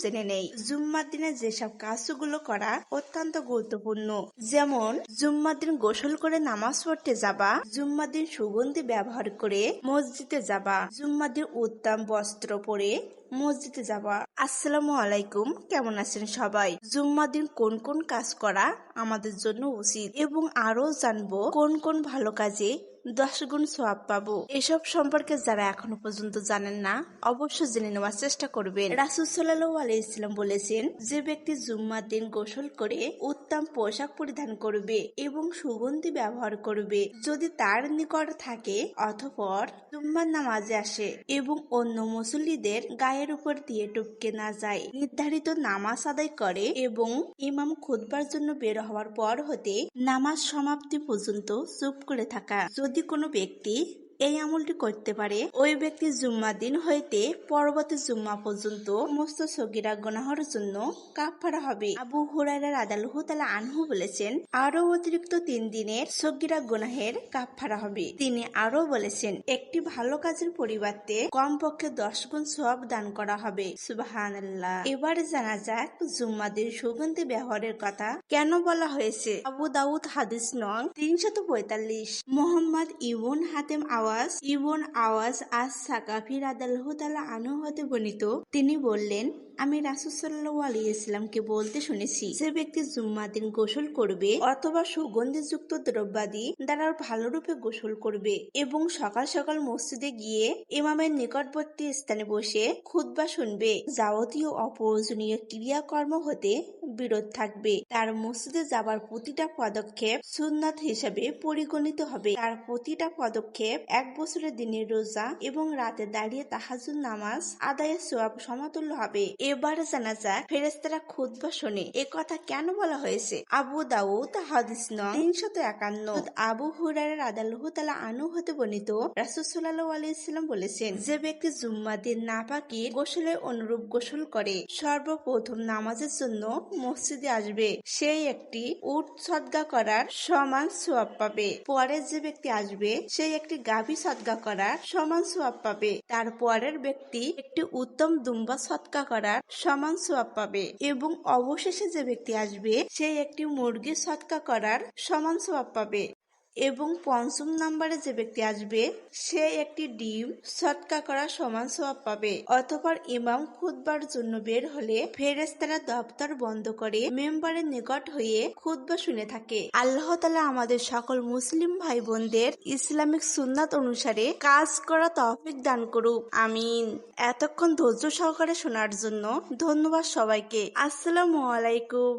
জেনে নেই। জুম্মার দিনে যেসব কাজগুলো করা অত্যন্ত গুরুত্বপূর্ণ, যেমন জুম্মার দিন গোসল করে নামাজ পড়তে যাবা, জুম্মার দিন সুগন্ধি ব্যবহার করে মসজিদে যাবা, জুম্মার দিন উত্তম বস্ত্র পরে মসজিদে যাবা। আসসালামু আলাইকুম, কেমন আছেন সবাই? জুম্মার দিন কোন কোন কাজ করা আমাদের জন্য উচিত এবং আরো জানবো কোন কোন ভালো কাজে 10 গুণ সওয়াব পাবো। এসব সম্পর্কে যারা এখনো পর্যন্ত জানেন না, অবশ্যই জেনে নেওয়ার চেষ্টা করবেন। রাসূল সাল্লাল্লাহু আলাইহি ওয়াসাল্লাম বলেছেন, যে ব্যক্তি জুম্মার দিন গোসল করে উত্তম পোশাক পরিধান করবে এবং সুগন্ধি ব্যবহার করবে, যদি তার নিকট থাকে অতঃপর জুম্মার নামাজে আসে এবং অন্য মুসল্লিদের গায়ের উপর দিয়ে টপকে না যায়, নির্ধারিত নামাজ আদায় করে এবং ইমাম খুতবার জন্য বের হওয়ার পর হতে নামাজ সমাপ্তি পর্যন্ত চুপ করে থাকা, যদি কোনো ব্যক্তি এই আমলটি করতে পারে, ওই ব্যক্তি জুম্মা দিন হইতে পরবর্তী জুম্মা পর্যন্ত সমস্ত সগীরা গুনাহের জন্য কাফারা হবে। আবু হুরায়রা রাদিয়াল্লাহু তাআলা আনহু বলেছেন, আরো অতিরিক্ত 3 দিনের সগীরা গুনাহের কাফারা হবে। তিনি আরো বলেছেন, একটি ভালো কাজের পরিবর্তে কমপক্ষে 10 গুণ সওয়াব দান করা হবে। সুবহানাল্লাহ। এবারে জানা যাক জুম্মা দিন সুগন্ধি ব্যবহারের কথা কেন বলা হয়েছে। আবু দাউদ হাদিস নং 345। মুহাম্মদ ইবন হাতেম ইবন আওয়াজ আস-সাকাফি রাদিয়াল্লাহু তাআলা আনহু হতে বর্ণিত, তিনি বললেন, আমি রাসূল সাল্লাল্লাহু আলাইহি ওয়াসাল্লামকে বলতে শুনেছি, যে ব্যক্তি জুম্মার দিন গোসল করবে অথবা সুগন্ধিযুক্ত দ্রব্যাদি দ্বারা ভালোরূপে গোসল করবে এবং সকাল সকাল মসজিদে গিয়ে ইমামের নিকটবর্তী স্থানে বসে খুতবা শুনবে, যাবতীয় অপ্রয়োজনীয় ক্রিয়াকর্ম হতে বিরত থাকবে, তার মসজিদে যাবার প্রতিটা পদক্ষেপ সুন্নাত হিসেবে পরিগণিত হবে। তার প্রতিটা পদক্ষেপ 1 বছরের দিনের রোজা এবং রাতে দাঁড়িয়ে তাহাজ্জুদ নামাজ আদায়ের সওয়াব সমতুল্য হবে। এবার জানা যাক ফেরেশতারা খুতবা শোনে এ কথা কেন বলা হয়েছে। আবু দাউদ হাদিস নং 351। আবু হুরায়রা রাদিয়াল্লাহু তাআলা আনহু হতে বর্ণিত, রাসূল সাল্লাল্লাহু আলাইহি ওয়াসাল্লাম বলেছেন, যে ব্যক্তি জুম্মার দিন নাপাকির গোসলের অনুরূপ গোসল করে সর্বপ্রথম নামাজের জন্য মসজিদে আসবে, সেই একটি উট সদকা করার সমান সওয়াব পাবে। পরে যে ব্যক্তি আসবে সেই একটি গাভী সদকা করার সমান সওয়াব পাবে। তার পরের ব্যক্তি একটি উত্তম দুম্বা সদকা করার সমান সওয়াব পাবে এবং অবশেষে যে ব্যক্তি আসবে সেই একটি মুরগি সদকা করার সমান সওয়াব পাবে এবং পঞ্চম নম্বরে যে ব্যক্তি আসবে সে একটি ডিম সদকা করার সমান সওয়াব পাবে। অতঃপর ইমাম খুতবার জন্য বের হলে ফেরেশতারা দপ্তর বন্ধ করে মেম্বারের নিকট হয়ে খুতবা শুনে থাকে। আল্লাহ তাআলা আমাদের সকল মুসলিম ভাই বোনদের ইসলামিক সুন্নাত অনুসারে কাজ করা তৌফিক দান করুক, আমিন। এতক্ষণ ধৈর্য সহকারে শোনার জন্য ধন্যবাদ সবাইকে। আসসালামু আলাইকুম।